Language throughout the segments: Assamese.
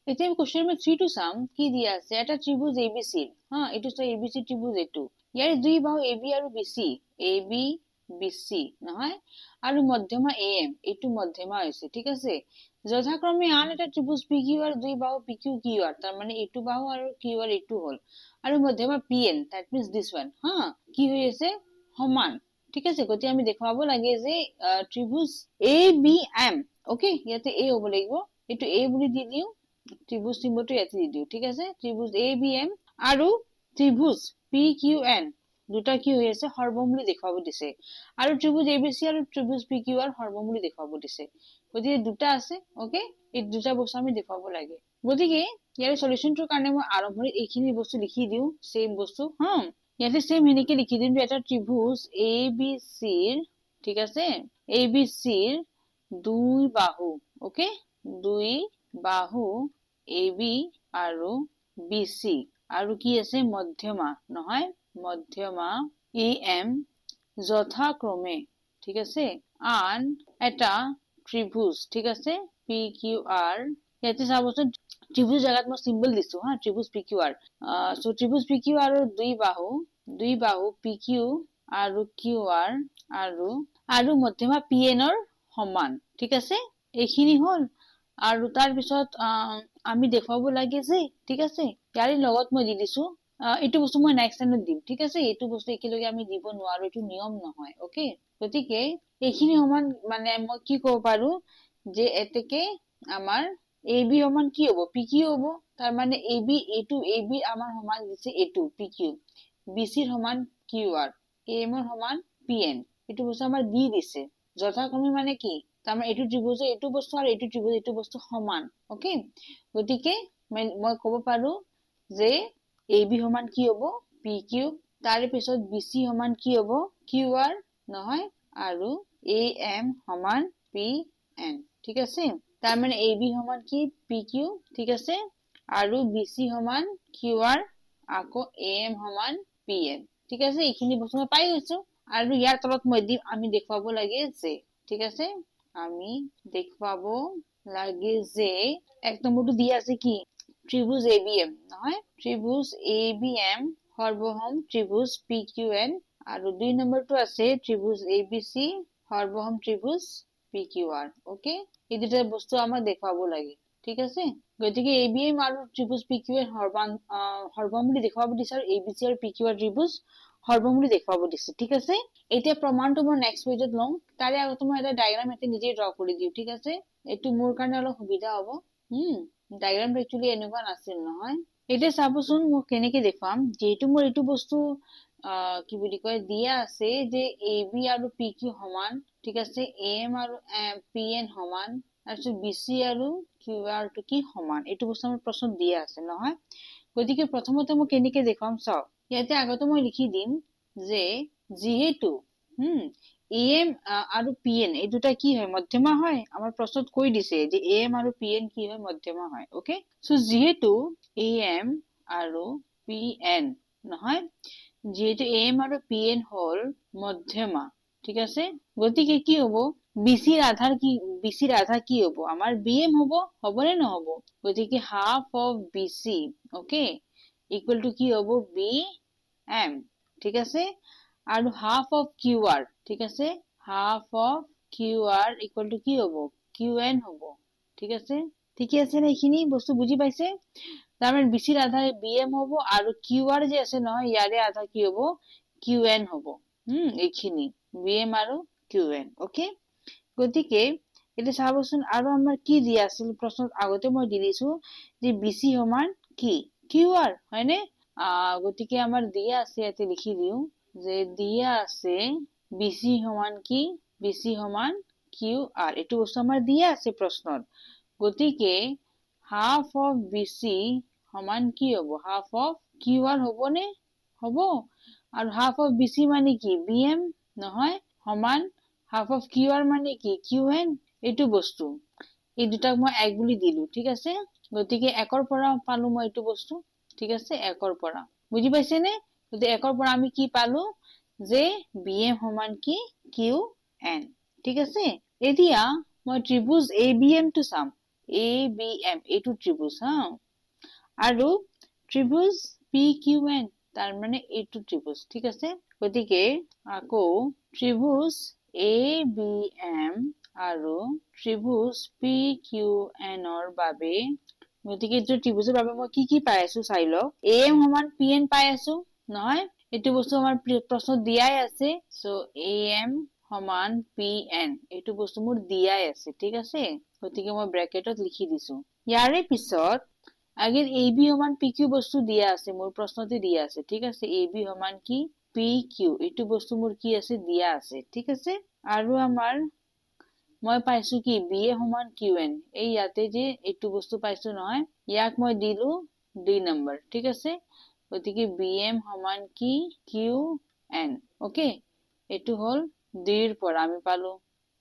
এতিয়া আমি কোৱেশ্চন নম্বৰ 3 টো চাম কি দিয়া আছে এটা ত্ৰিভুজ ABC হা এটো তো ABC ত্ৰিভুজ এটো ইয়াৰ দুই বাহু AB আৰু BC নহয় আৰু মধ্যমা AM এটো মধ্যমা হৈছে ঠিক আছে যথাক্ৰমে আন এটা ত্ৰিভুজ PQ আৰু দুই বাহু PQQR তাৰ মানে এটো বাহু আৰু QR এটো হল আৰু মধ্যমা PN that means this one হা কি হৈ আছে সমান ঠিক আছে গতি আমি দেখাব লাগে যে ত্ৰিভুজ ABM ওকে ইয়াতে A হ'ব লাগিব এটো A বুলি দি দিও ত্ৰিভুজ চিম্বলটো ইয়াতে দি দিও ঠিক আছে ত্ৰিভুজ ABM আৰু ত্ৰিভুজ PQN দুটা কি হৈ আছে সৰ্বমূলি দেখাব দিছে আৰু ত্ৰিভুজ ABC আৰু ত্ৰিভুজ PQR সৰ্বমূলি দেখাব দিছে গতিকে দুটা আছে ওকে এই দুটা বস্তু আমি দেখাব লাগে গতিকে ইয়াৰ সলিউশনটোৰ কাৰণে মই আৰম্ভণিত এইখিনি বস্তু লিখি দিও সেম বস্তু হম ইয়াতে সেম হেনেকে লিখি দিম যে এটা ত্ৰিভুজ ABC ঠিক আছে ABC দুই বাহু ওকে দুই বাহু AB আৰু BC আৰু কি আছে মধ্যমা নহয় মধ্যমা AM যথাক্ৰমে ঠিক আছে আন এটা ত্ৰিভুজ ঠিক আছে PQR ইয়াতে চাবচোন ত্ৰিভুজ জাগাত মই সিম্বল দিছো হা ত্ৰিভুজ PQR সো ত্ৰিভুজ PQR আৰু দুই বাহু PQ আৰু QR আৰু মধ্যমা PN ৰ সমান ঠিক আছে এইখিনি হল আৰু তাৰ পিছত আমি দেখাব লাগে যে ঠিক আছে ইয়াৰ লগত মই দি দিছো এটো বস্তু মই নেক্সট টাইমত দিম ঠিক আছে এটো বস্তু একেলগে আমি দিব নোৱাৰো এটো নিয়ম নহয় ওকে গতিকে এইখিনি সমান মানে মই কি কব পাৰো যে এতেকে আমাৰ AB সমান কি হ'ব PQ হ'ব তাৰ মানে এটো AB আমাৰ সমান দিছে এটো PQ BC ৰ সমান QR AM ৰ সমান PN এটো বস্তু আমাৰ দি দিছে যথাক্ৰমে মানে কি তাৰমানে এটো ত্ৰিভুজ এটো বস্তু আৰু এটো ত্ৰিভুজ এটো বস্তু সমান ওকে গতিকে মই কব পাৰো যে AB সমান কি হ'ব PQ তাৰ পিছত BC সমান কি হ'ব QR নহয় আৰু AM সমান PN ঠিক আছে তাৰ মানে AB সমান কি PQ ঠিক আছে আৰু BC সমান QR আকৌ AM সমান PN ঠিক আছে এইখিনি বস্তু মই পাই গৈছো আৰু ইয়াৰ তলত মই দিম আমি দেখাব লাগে যে ঠিক আছে আমি দেখাব লাগে যে এক নম্বৰটো দি আছে কি ত্ৰিভুজ ABM নহয় ত্ৰিভুজ ABM সৰ্বসম ত্ৰিভুজ PQN আৰু দুই নম্বৰটো আছে ত্ৰিভুজ ABC সৰ্বসম ত্ৰিভুজ PQR ওকে এই দুটা বস্তু আমাক দেখাব লাগে ঠিক আছে গতিকে ABM আৰু ত্ৰিভুজ PQN সৰ্বমূলি দেখাব দিছে আৰু ABC আৰু PQR ত্ৰিভুজ সৰ্বমূলি দেখাব দিছে ঠিক আছে এতিয়া প্ৰমাণটো মই নেক্সট পেজত লম তাৰে আগতে মই এটা ডায়াগ্ৰাম এতে নিজে ড্ৰ কৰি দিও ঠিক আছে এটো মোৰ কাৰণে অলপ সুবিধা হ'ব ডায়াগ্ৰামটো একচুয়ালি এনেকুৱা নাছিল নহয় এতিয়া চাবচোন মই কেনেকৈ দেখাম যেটো মোৰ এটো বস্তু কি বুলি কয় দিয়া আছে যে AB আৰু PQ সমান ঠিক আছে AM আৰু PN সমান আৰু BC আৰু QR টো কি সমান এটো বস্তু আমাৰ প্ৰশ্ন দিয়া আছে নহয় গতিকে প্ৰথমতে মই কেনেকৈ দেখাম চাও ইয়াতে আগতে মই লিখি দিম যে যেহেতু AM আৰু PN এই দুটা কি হয় মধ্যমা হয় আমাৰ প্ৰশ্নত কৈ দিছে যে AM আৰু PN কি হয় মধ্যমা হয় ওকে সো যেহেতু AM আৰু PN নহয় যেহেতু AM আৰু PN হল মধ্যমা ঠিক আছে গতিকে কি হ'ব BC ৰ আধা কি হ'ব আমাৰ BM হ'ব নে নহব গতিকে half of BC okay equal to কি হ'ব BM ঠিক আছে আৰু half of QR ঠিক আছে half of QR equal to কি হ'ব QN হ'ব ঠিক আছে ঠিকই আছে না এইখিনি বস্তু বুজি পাইছে তাৰমানে BC ৰ আধা BM হ'ব আৰু QR যে আছে নহয় ইয়াৰে আধা কি হ'ব QN হ'ব এইখিনি BM আৰু QN ওকে গতিকে এটা চাবচোন আৰু আমাৰ কি দিয়া আছিল প্ৰশ্নত আগতে মই দি দিছো যে BC সমান কি QR হয়নে গতিকে আমাৰ দিয়া আছে ইয়াতে লিখি দিও যে দিয়া আছে BC সমান কি BC সমান QR এটো বস্তু আমাৰ দিয়া আছে প্ৰশ্নত গতিকে half of BC সমান কি হ'ব half of QR হ'বনে হ'ব আৰু half of BC মানে কি BM নহয় সমান half of QR মানে কি QN এটো বস্তু এই দুটাক মই এক বুলি দিলো ঠিক আছে গতিকে একৰ পৰা পালো মই এটো বস্তু ঠিক আছে একৰ পৰা বুজি পাইছে নে গতিকে একৰ পৰা আমি কি পালো যে BM সমান কি QN ঠিক আছে এতিয়া মই ত্ৰিভুজ ABM টো চাম ABM এইটো ত্ৰিভুজ হা আৰু ত্ৰিভুজ PQN তাৰ মানে এইটো ত্ৰিভুজ ঠিক আছে গতিকে আকৌ ত্ৰিভুজ ABM আৰু ত্ৰিভুজ PQN ৰ বাবে গতিকে এইটো ত্ৰিভুজৰ বাবে মই কি পাই আছো চাই লও AM সমান PN পাই আছো নহয় এইটো বস্তু আমাৰ প্ৰশ্ন দিয়াই আছে সো AM সমান PN এইটো বস্তু মোৰ দিয়াই আছে ঠিক আছে গতিকে মই ব্ৰেকেটত লিখি দিছো ইয়াৰে পিছত Again AB সমান PQ বস্তু দিয়া আছে মোৰ প্ৰশ্নতে দিয়া আছে ঠিক আছে AB সমান কি PQ এইটো বস্তু মোৰ কি আছে দিয়া আছে ঠিক আছে আৰু আমাৰ মই পাইছো কি BA সমান QN এই ইয়াতে যে এইটো বস্তু পাইছো নহয় ইয়াক মই দিলো 2 নম্বৰ ঠিক আছে গতিকে BM সমান কি QN ওকে এইটো হল 2 ৰ পৰা আমি পালো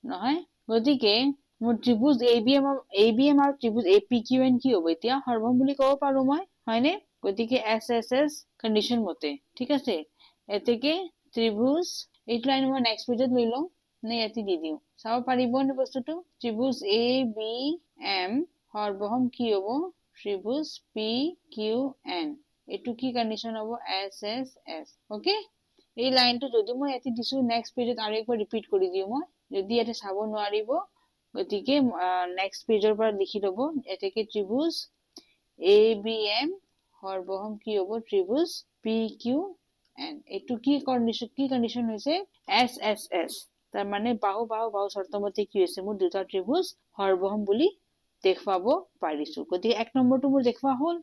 নহয় গতিকে মোৰ ত্ৰিভুজ ABM আৰু ত্ৰিভুজ APQN কি হ'ব এতিয়া সৰ্বম বুলি ক'ব পাৰো মই হয়নে গতিকে SSS কন্ডিশন মতে ঠিক আছে এতেকে ত্ৰিভুজ এইটো লাইন মই নেক্সট পেজত লৈ লম নে ইয়াতে দি দিও চাব পাৰিব নে বস্তুটো ত্ৰিভুজ ABM সৰ্বম কি হ'ব ত্ৰিভুজ PQN এইটো কি কন্ডিশন হ'ব SSS ওকে এই লাইনটো যদি মই ইয়াতে দিছো নেক্সট পেজত আৰু একবাৰ ৰিপিট কৰি দিও মই যদি ইয়াতে চাব নোৱাৰিব গতিকে নেক্সট পেজৰ পৰা লিখি লব এতেকে ত্ৰিভুজ ABM সৰ্বহম কি হ'ব ত্ৰিভুজ PQN এইটো কি কন্ডিশন হৈছে SSS তাৰ মানে বাহু শৰ্তমতে কি হৈছে মোৰ দুটা ত্ৰিভুজ সৰ্বহম বুলি দেখুৱাব পাৰিছো গতিকে এক নম্বৰটো মোৰ দেখুৱা হ'ল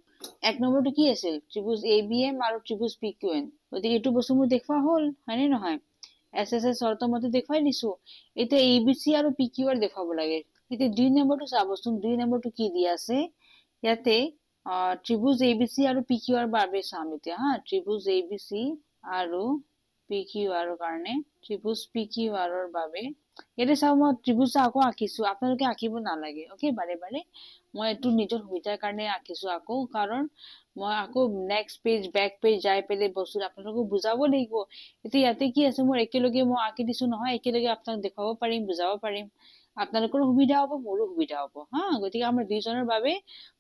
এক নম্বৰটো কি আছিল ত্ৰিভুজ ABM আৰু ত্ৰিভুজ PQN গতিকে এইটো বস্তু মোৰ দেখুৱা হ'ল হয়নে নহয় SSS শৰ্তমতে দেখুৱাই দিছো এতিয়া ABC আৰু PQR দেখাব লাগে এতিয়া 2 নম্বৰটো চাবচোন 2 নম্বৰটো কি দিয়া আছে ইয়াতে ত্ৰিভুজ ABC আৰু PQR বাবে চাম এতিয়া হা ত্ৰিভুজ ABC আৰু PQR ৰ কাৰণে ত্ৰিভুজ PQR ৰ বাবে এটা চাও মই ত্ৰিভুজ আকৌ আঁকিছো আপোনালোকে আঁকিব নালাগে ওকে বাৰে বাৰে মই এটো নিজৰ সুবিধাৰ কাৰণে আঁকিছো আকৌ কাৰণ মই আকৌ নেক্সট পেজ বেক পেজ যাই পেলে বস্তু আপোনালোকক বুজাব লাগিব এতিয়া ইয়াতে কি আছে মোৰ একেলগে মই আঁকি দিছো নহয় একেলগে আপোনাক দেখাব পাৰিম বুজাব পাৰিম আপোনালোকৰ সুবিধা হ'ব মোৰো সুবিধা হ'ব হা গতিকে আমাৰ দুইজনৰ বাবে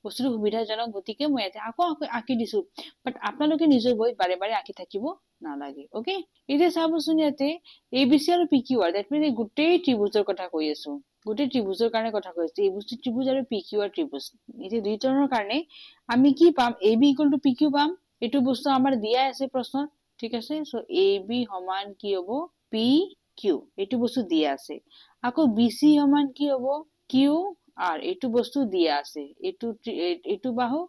বস্তুটো সুবিধাজনক গতিকে মই ইয়াতে আকৌ আঁকি দিছো বাট আপোনালোকে নিজৰ বহিত বাৰে বাৰে আঁকি থাকিব নালাগে ওকে এতিয়া চাবচোন ইয়াতে ABC আৰু PQR দ্যাট মিন্স গোটেই ত্ৰিভুজৰ কথা কৈ আছো গোটেই ত্ৰিভুজৰ কাৰণে কথা কৈ আছো ABC ত্ৰিভুজ আৰু PQR ত্ৰিভুজ এতিয়া দুইজনৰ কাৰণে আমি কি পাম AB = PQ পাম এইটো বস্তু আমাৰ দিয়া আছে প্ৰশ্ন ঠিক আছে সো AB সমান কি হ'ব PQ এইটো বস্তু দিয়া আছে আকৌ BC সমান কি হ'ব QR এইটো বস্তু দিয়া আছে এইটো বাহু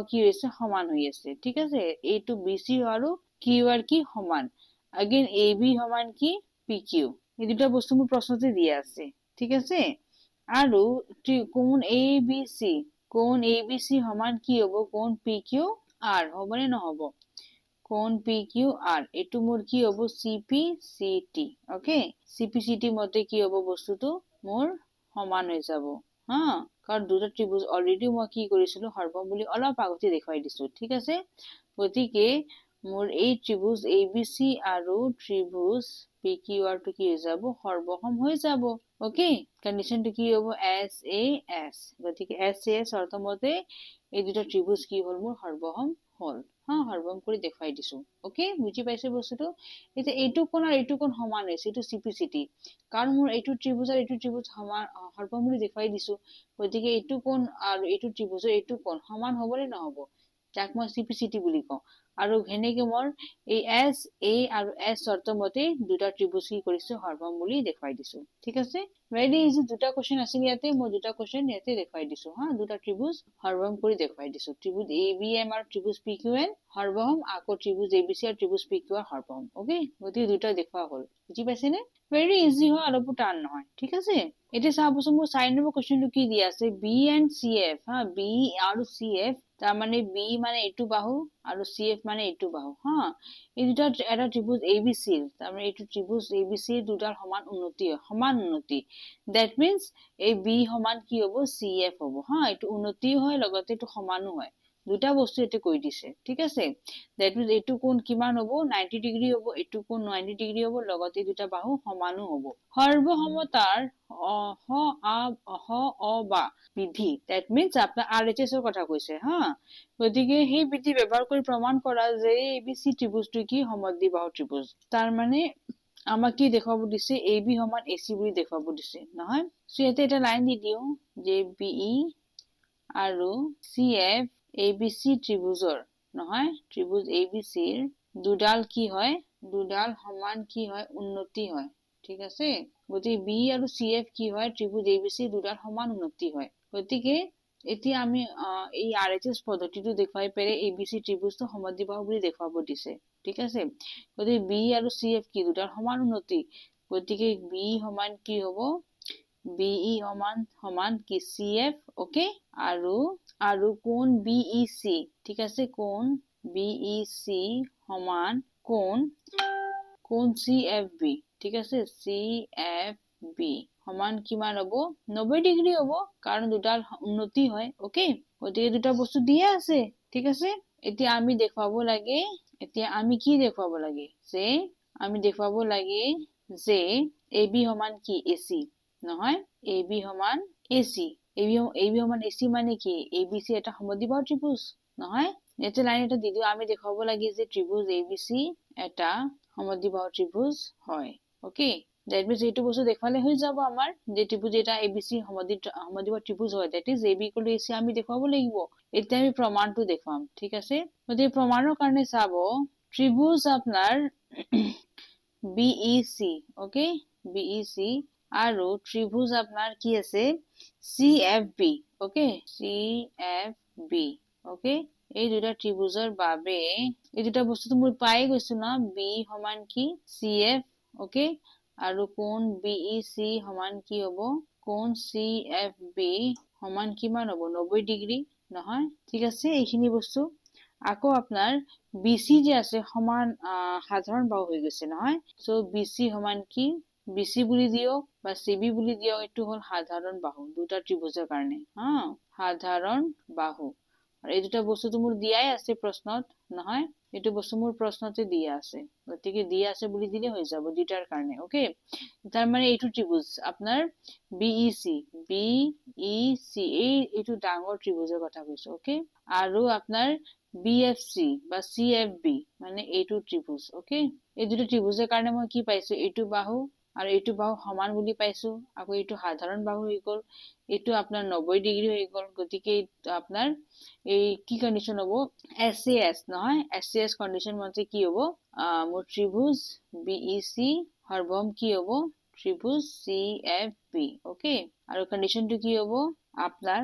কি হৈছে সমান হৈ আছে ঠিক আছে এইটো BC আৰু QR কি সমান again AB সমান কি PQ এই দুটা বস্তু মোৰ প্ৰশ্নতে দিয়া আছে ঠিক আছে আৰু কোণ ABC সমান কি হ'ব কোণ PQR হ'বনে নহ'ব কোণ PQR এইটো মোৰ কি হ'ব CPCT ওকে CPCT মতে কি হ'ব বস্তুটো মোৰ সমান হৈ যাব হা কাৰণ দুটা ত্ৰিভুজ অলৰেডি মই কি কৰিছিলো সৰ্বম বুলি অলপ আগতে দেখুৱাই দিছো ঠিক আছে গতিকে মোৰ এই ত্ৰিভুজ ABC আৰু ত্ৰিভুজ PQR টো কি হৈ যাব সৰ্বসম হৈ যাব ওকে কন্ডিশনটো কি হ'ব SAS গতিকে SAS অৰ্থমতে এই দুটা ত্ৰিভুজ কি হ'ল মোৰ সৰ্বসম হ'ল হা সৰ্বসম কৰি দেখুৱাই দিছো ওকে বুজি পাইছে বস্তুটো এতিয়া এইটো কোণ আৰু এইটো কোণ সমান হৈছে এইটো CPCT কাৰণ মোৰ এইটো ত্ৰিভুজ আৰু এইটো ত্ৰিভুজ সমান সৰ্বসম কৰি দেখুৱাই দিছো গতিকে এইটো কোণ আৰু এইটো ত্ৰিভুজৰ এইটো কোণ সমান হ'বনে নহ'ব যাক মই CPCT বুলি কওঁ আৰু ঘেনেকে মোৰ এই SA আৰু S শৰ্তমতে দুটা ত্ৰিভুজ কি কৰিছো সৰ্বসম বুলি দেখুৱাই দিছো ঠিক আছে ভেৰি ইজি দুটা কোৱেশ্চন আছিল ইয়াতে মই দুটা কোৱেশ্চন ইয়াতে দেখুৱাই দিছো হা দুটা ত্ৰিভুজ সৰ্বসম কৰি দেখুৱাই দিছো ত্ৰিভুজ ABM আৰু ত্ৰিভুজ PQN সৰ্বসম আকৌ ত্ৰিভুজ ABC আৰু ত্ৰিভুজ PQR সৰ্বসম ওকে গতিকে দুটা দেখুৱা হ'ল বুজি পাইছে নে ভেৰি ইজি হয় অলপো টান নহয় ঠিক আছে এতিয়া চাবচোন মোৰ 4 নম্বৰ কোৱেশ্চনটো কি দিয়া আছে B and CF হা B আৰু CF তাৰ মানে B মানে এইটো বাহু আৰু CF মানে এইটো বাহু হা এই দুটা এটা ত্ৰিভুজ ABC তাৰ মানে এইটো ত্ৰিভুজ ABC দুটাৰ সমান উন্নতি that means এই B সমান কি হ'ব CF হ'ব হা এইটো উন্নতি হয় লগতে এইটো সমানো হয় দুটা বস্তু এতে কৈ দিছে ঠিক আছে দ্যাট মিন্স এইটো কোণ কিমান হ'ব 90 ডিগ্ৰী হ'ব এইটো কোণ 90 ডিগ্ৰী হ'ব লগতে দুটা বাহু সমানো হ'ব সৰ্বসমতাৰ অ বা বিধি দ্যাট মিন্স আপোনাৰ RHS এৰ কথা কৈছে হা গতিকে সেই বিধি ব্যবহাৰ কৰি প্ৰমাণ কৰা যে ABC ত্ৰিভুজটো কি সমদ্বিবাহু ত্ৰিভুজ তাৰ মানে আমাক কি দেখাব দিছে AB সমান AC বুলি দেখাব দিছে নহয় সো ইয়াতে এটা লাইন দি দিও যে BE আৰু CF ABC ত্ৰিভুজৰ নহয় ত্ৰিভুজ ABC ৰ দুডাল কি হয় দুডাল সমান কি হয় উন্নতি হয় ঠিক আছে গতিকে B আৰু CF কি হয় ত্ৰিভুজ ABC দুডাল সমান উন্নতি হয় গতিকে এতিয়া আমি এই RHS পদ্ধতিটো দেখাই পেৰে ABC ত্ৰিভুজটো সমদ্বিবাহু বুলি দেখাব দিছে ঠিক আছে গতিকে B আৰু CF কি দুটাৰ সমান উন্নতি গতিকে B সমান কি হ'ব BE সমান কি CF ওকে আৰু কোণ BEC ঠিক আছে কোণ BEC সমান কোণ CFB ঠিক আছে CFB সমান কিমান হ'ব 90 ডিগ্ৰী হ'ব কাৰণ দুটাৰ উন্নতি হয় ওকে গতিকে দুটা বস্তু দিয়া আছে ঠিক আছে এতিয়া আমি দেখাব লাগে এতিয়া আমি কি দেখাব লাগে যে আমি দেখাব লাগে যে AB সমান কি AC নহয় AB সমান AC AB সমান AC মানে কি ABC এটা সমদ্বিবাহু ত্ৰিভুজ নহয় এটা লাইন এটা দি দিও আমি দেখাব লাগে যে ত্ৰিভুজ ABC এটা সমদ্বিবাহু ত্ৰিভুজ হয় ওকে দ্যাট মিন্স এইটো বস্তু দেখালে হৈ যাব আমাৰ যে ত্ৰিভুজ এটা ABC সমদ্বিবাহু ত্ৰিভুজ হয় দ্যাট ইজ AB = AC আমি দেখাব লাগিব এতিয়া আমি প্ৰমাণটো দেখাম ঠিক আছে গতিকে প্ৰমাণৰ কাৰণে চাব ত্ৰিভুজ আপোনাৰ BEC ওকে BEC আৰু ত্ৰিভুজ আপোনাৰ কি আছে CFB ওকে CFB ওকে এই দুটা ত্ৰিভুজৰ বাবে এই দুটা বস্তুটো মই পাই গৈছো না B সমান কি CF ওকে আৰু কোণ BEC সমান কি হ'ব কোণ CFB সমান কিমান হ'ব 90 ডিগ্ৰী নহয় ঠিক আছে এইখিনি বস্তু আকৌ আপোনাৰ BC যে আছে সমান সাধাৰণ বাহু হৈ গৈছে নহয় সো BC সমান কি BC বুলি দিয়ক বা CB বুলি দিয়ক এটো হল সাধাৰণ বাহু দুটা ত্ৰিভুজৰ কাৰণে হা সাধাৰণ বাহু আৰু এই দুটা বস্তুটো মোৰ দিয়াই আছে প্ৰশ্নত নহয় এটো বস্তু মোৰ প্ৰশ্নতে দিয়া আছে গতিকে দিয়া আছে বুলি দিলে হৈ যাব দুটাৰ কাৰণে ওকে তাৰ মানে এইটো ত্ৰিভুজ আপোনাৰ BEC এইটো ডাঙৰ ত্ৰিভুজৰ কথা কৈছো ওকে আৰু আপোনাৰ BFC বা CFB মানে এইটো ত্ৰিভুজ ওকে এই দুটো ত্ৰিভুজৰ কাৰণে মই কি পাইছো এইটো বাহু আৰু এইটো বাহু সমান বুলি পাইছো আকৌ এইটো সাধাৰণ বাহু হৈ গল এইটো আপোনাৰ 90 ডিগ্ৰী হৈ গল গতিকে আপোনাৰ এই কি কন্ডিশন হ'ব SAS নহয় SAS কন্ডিশন মতে কি হ'ব মোৰ ত্ৰিভুজ BEC সৰ্বম কি হ'ব ত্ৰিভুজ CFB ওকে আৰু কন্ডিশনটো কি হ'ব আপোনাৰ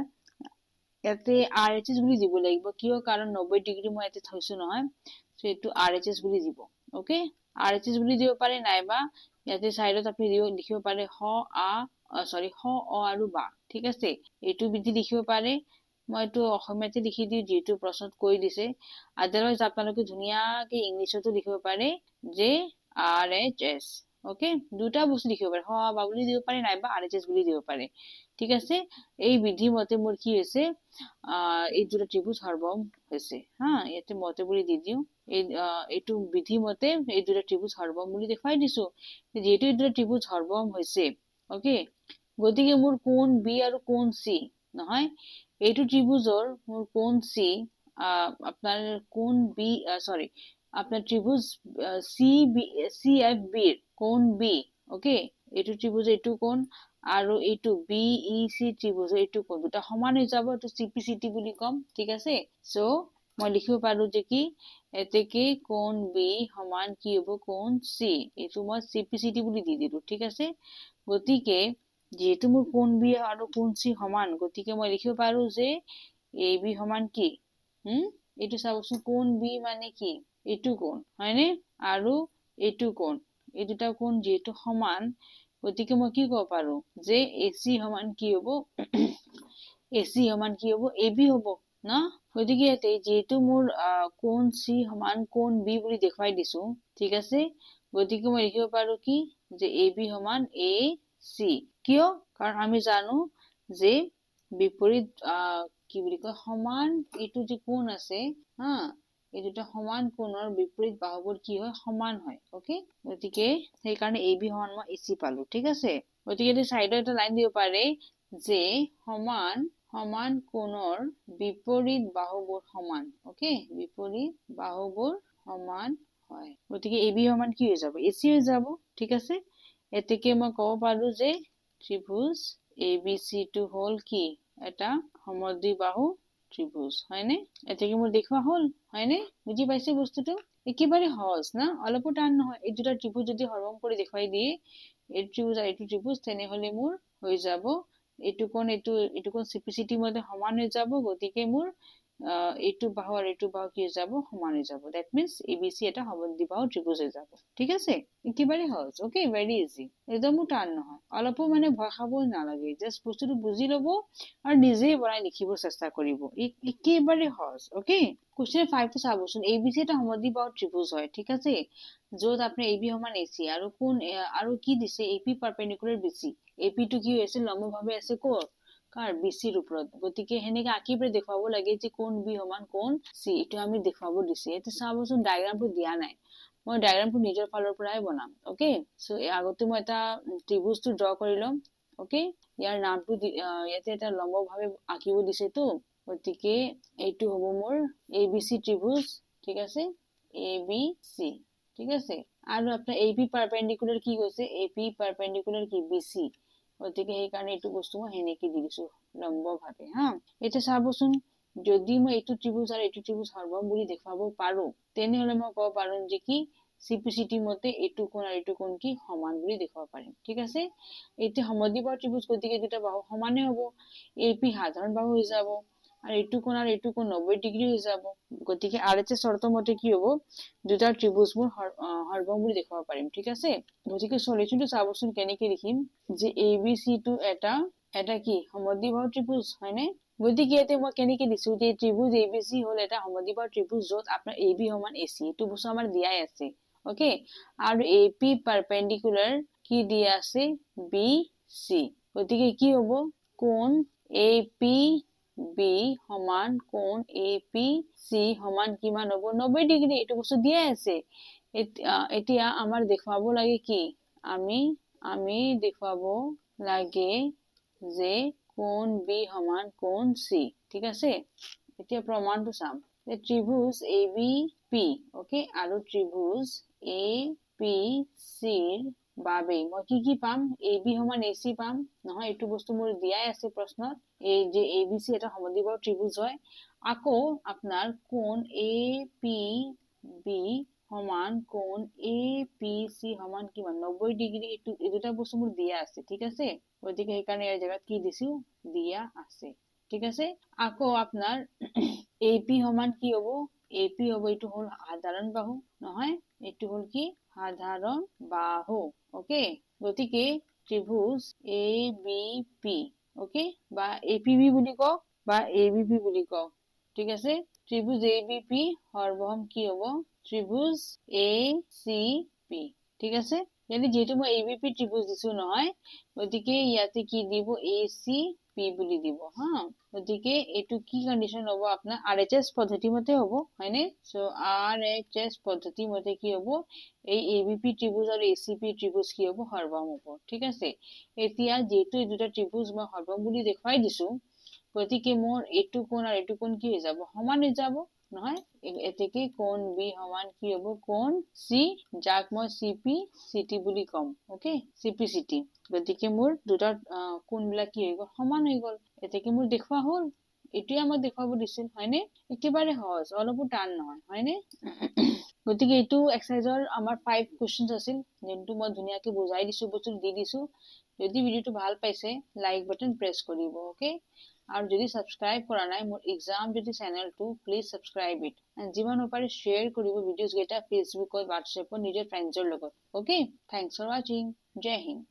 ইয়াতে RHS বুলি দিব লাগিব কিয় কাৰণ 90 ডিগ্ৰী মই ইয়াতে থৈছো নহয় সো এটো RHS বুলি দিব ওকে RHS বুলি দিব পাৰে নাইবা ইয়াতে সাইডত আপনি লিখিব পাৰে হ অ আৰু বা ঠিক আছে এইটো বিধি লিখিব পাৰে মই তো অসমীয়াতে লিখি দিও যেটো প্ৰশ্নত কৈ দিছে আদাৰৱাইজ আপোনালোকে ধুনিয়াকে ইংলিছতো লিখিব পাৰে যে RHS ওকে দুটা বস্তু লিখিব পাৰে হ বা বুলি দিব পাৰে নাইবা RHS বুলি দিব পাৰে ঠিক আছে এই বিধি মতে মোৰ কি হৈছে এই দুটা ত্ৰিভুজ সৰ্বম হৈছে হা ইয়াতে মতে বুলি দি দিও এইটো বিধি মতে এই দুটা ত্ৰিভুজ সৰ্বম বুলি দেখাই দিছো যেহেতু এই দুটা ত্ৰিভুজ সৰ্বম হৈছে ওকে গতিকে মোৰ কোণ B আৰু কোণ C নহয় এইটো ত্ৰিভুজৰ মোৰ কোণ C আপনাৰ কোণ B আপনাৰ ত্ৰিভুজ CFB এৰ কোণ B ওকে এইটো ত্ৰিভুজ এইটো কোণ আৰু এইটো BEC ত্রিভুজ এইটো কোণ দুটা সমান হৈ যাব এটো CPCT বুলি কম ঠিক আছে সো মই লিখিব পাৰো যে কি এতে কি কোণ B সমান কি হ'ব কোণ C এইটো মই CPCT বুলি দি দিলো ঠিক আছে গতিকে যেহেতু মোৰ কোণ B আৰু কোণ C সমান গতিকে মই লিখিব পাৰো যে AB সমান কি এইটো চাবচোন কোণ B মানে কি এইটো কোণ হয়নে আৰু এইটো কোণ এই দুটা কোণ যেহেতু সমান গতিকে মই কি ক'ব পাৰো যে AC সমান কি হ'ব AC সমান কি হ'ব AB হ'ব না গতিকে ইয়াতে যেহেতু মোৰ কোণ C সমান কোণ B বুলি দেখাই দিছো ঠিক আছে গতিকে মই লিখিব পাৰো কি যে AB সমান AC কিয় কাৰণ আমি জানো যে বিপৰীত কি বুলি কয় সমান এইটো যে কোণ আছে হা এই দুটা সমান কোণৰ বিপৰীত বাহুবোৰ কি হয় সমান হয় ওকে গতিকে সেই কাৰণে AB সমান মই AC পালো ঠিক আছে গতিকে এই সাইডত এটা লাইন দিব পাৰে যে সমান কোণৰ বিপৰীত বাহুবোৰ সমান ওকে বিপৰীত বাহুবোৰ সমান হয় গতিকে AB সমান কি হৈ যাব AC হৈ যাব ঠিক আছে এতেকে মই ক'ব পাৰো যে ত্ৰিভুজ ABC টো হল কি এটা সমদ্বিবাহু ত্ৰিভুজ হয়নে এতেকে মোৰ দেখুৱা হল হয়নে বুজি পাইছে বস্তুটো একেবাৰে সহজ না অলপো টান নহয় এই দুটা ত্ৰিভুজ যদি হৰণ কৰি দেখুৱাই দিয়ে এই ত্ৰিভুজ আৰু এইটো ত্ৰিভুজ তেনেহলে মোৰ হৈ যাব এইটো কোণ CPCT মতে সমান হৈ যাব গতিকে মোৰ এইটো বাহু আৰু এইটো বাহু কি হৈ যাব সমান হৈ যাব দ্যাট মিন্স ABC এটা সমদ্বিবাহু ত্ৰিভুজ হৈ যাব ঠিক আছে একেবাৰে সহজ ওকে ভেৰি ইজি একদম টান নহয় অলপো মানে ভয় খাব নালাগে জাস্ট বস্তুটো বুজি লব আৰু নিজেই বনাই লিখিব চেষ্টা কৰিব একেবাৰে সহজ ওকে কোৱেশ্চন 5 টো চাবচোন ABC এটা সমদ্বিবাহু ত্ৰিভুজ হয় ঠিক আছে য'ত আপোনাৰ AB সমান AC আৰু কোণ আৰু কি দিছে AP পাৰপেণ্ডিকুলাৰ BC AP টো কি হৈছে লম্বভাৱে আছে ক'ত কাৰ BC ৰ ওপৰত গতিকে হেনেকে আঁকি পৰে দেখুৱাব লাগে যে কোণ B সমান কোণ C এটো আমি দেখুৱাব দিছে এটো চাবচোন ডায়াগ্ৰামটো দিয়া নাই মই ডায়াগ্ৰামটো নিজৰ ফালৰ পৰাই বনাম ওকে সো আগতে মই এটা ত্ৰিভুজটো ড্ৰ কৰি লম ওকে ইয়াৰ নামটো ইয়াতে এটা লম্বভাৱে আঁকিব দিছে তো গতিকে এইটো হ'ব মোৰ ABC ত্ৰিভুজ ঠিক আছে ABC ঠিক আছে আৰু আপোনাৰ AP পাৰপেণ্ডিকুলাৰ কি কৈছে AP পাৰপেণ্ডিকুলাৰ কি BC গতিকে সেই কাৰণে এইটো বস্তু মই হেনেকে দি দিছো লম্বভাৱে হা এটা চাবচোন যদি মই এইটো ত্ৰিভুজ আৰু এইটো ত্ৰিভুজ হৰণ বুলি দেখুৱাব পাৰো তেনেহলে মই ক'ব পাৰো যে কি CPCT মতে এইটো কোণ আৰু এইটো কোণ কি সমান বুলি দেখুৱাব পাৰিম ঠিক আছে এইটো সমদ্বিবাহু ত্ৰিভুজ গতিকে দুটা বাহু সমানে হ'ব AP সাধাৰণ বাহু হৈ যাব আৰু এইটো কোণ 90 ডিগ্ৰী হৈ যাব গতিকে RHS শৰ্ত মতে কি হ'ব দুটা ত্ৰিভুজবোৰ হৰণ বুলি দেখুৱাব পাৰিম ঠিক আছে গতিকে সলিউশনটো চাবচোন কেনেকৈ লিখিম যে ABC টো এটা কি সমদ্বিবাহু ত্ৰিভুজ হয়নে গতিকে এতে মই কেনেকৈ দিছো যে ত্ৰিভুজ ABC হল এটা সমদ্বিবাহু ত্ৰিভুজ য'ত আপোনাৰ AB সমান AC এইটো বস্তু আমাৰ দিয়াই আছে ওকে আৰু AP পাৰপেণ্ডিকুলাৰ কি দিয়া আছে BC গতিকে কি হ'ব কোণ APB সমান কোণ APC সমান কিমান হ'ব 90 ডিগ্ৰী এইটো বস্তু দিয়াই আছে এতিয়া আমাৰ দেখুৱাব লাগে কি আমি দেখুৱাব লাগে যে কোণ B সমান কোণ C ঠিক আছে এতিয়া প্ৰমাণটো চাম ত্ৰিভুজ ABP ওকে আৰু ত্ৰিভুজ APC বাবে মই কি পাম AB সমান AC পাম নহয় এইটো বস্তু মোৰ দিয়াই আছে প্ৰশ্নত এই যে ABC এটা সমদ্বিবাহু ত্ৰিভুজ হয় আকৌ আপোনাৰ কোণ APB সমান কোণ APC সমান কিমান 90 ডিগ্ৰী এই দুটা বস্তু মোৰ দিয়া আছে ঠিক আছে গতিকে সেই কাৰণে এই জায়গাত কি দিছো দিয়া আছে ঠিক আছে আকৌ আপোনাৰ AP সমান কি হ'ব AP হ'ব এইটো হল সাধাৰণ বাহু নহয় এইটো হল কি সাধাৰণ বাহু ওকে গতিকে ত্ৰিভুজ ABP ওকে বা APB বুলি কওক বা ABP বুলি কওক ঠিক আছে ত্ৰিভুজ ABP সৰ্বসম কি হ'ব ত্ৰিভুজ ACP ঠিক আছে যেহেতু মই ABP ত্ৰিভুজ দিছো নহয় গতিকে ইয়াতে কি দিব ACP বুলি দিব হা গতিকে এইটো কি কন্ডিশন হ'ব আপোনাৰ RHS পদ্ধতি মতে হ'ব হয়নে সো RHS পদ্ধতি মতে কি হ'ব এই ABP ত্ৰিভুজ আৰু ACP ত্ৰিভুজ কি হ'ব হৰণ হ'ব ঠিক আছে এতিয়া যেহেতু এই দুটা ত্ৰিভুজ মই হৰণ বুলি দেখুৱাই দিছো গতিকে মোৰ এইটো কোণ আৰু এইটো কোণ কি হৈ যাব সমান হৈ যাব নহয় এতেকে কোণ B সমান কি হ'ব কোণ C যাক মই CPCT বুলি কম ওকে CPCT গতিকে মোৰ দুটা কোণবিলাক কি হৈ গ'ল সমান হৈ গ'ল এতেকে মোৰ দেখুৱা হ'ল এটোই আমাক দেখুৱাব দিছিল হয়নে একেবাৰে সহজ অলপো টান নহয় হয়নে গতিকে এইটো এক্সাৰসাইজৰ আমাৰ 5 কোৱেশ্চনছ আছিল যেনটো মই ধুনীয়াকৈ বুজাই দিছো বস্তু দি দিছো যদি ভিডিওটো ভাল পাইছে লাইক বাটন প্ৰেছ কৰিব ওকে আৰু যদি সাবস্ক্ৰাইব কৰা নাই মোৰ এক্সাম যদি চেনেলটো প্লিজ সাবস্ক্ৰাইব ইট এণ্ড যিমান পাৰে শ্বেয়াৰ কৰিব ভিডিওছ কেইটা ফেচবুকত হোৱাটছএপত নিজৰ ফ্ৰেণ্ডছৰ লগত okay thanks for watching Jai Hind